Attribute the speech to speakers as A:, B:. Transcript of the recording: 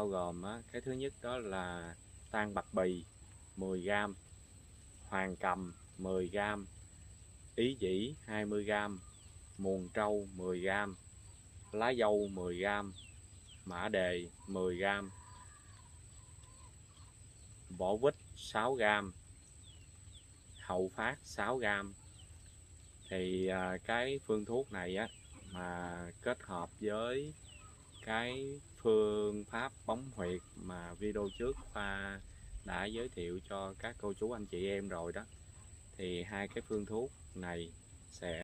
A: bao gồm cái thứ nhất đó là tan bạc bì 10g, hoàng cầm 10g, ý dĩ 20g, muồng trâu 10g, lá dâu 10g, mã đề 10g, vỏ vít 6g, hậu phát 6g. Thì cái phương thuốc này mà kết hợp với cái phương pháp bấm huyệt mà video trước Khoa đã giới thiệu cho các cô chú anh chị em rồi đó, thì hai cái phương thuốc này sẽ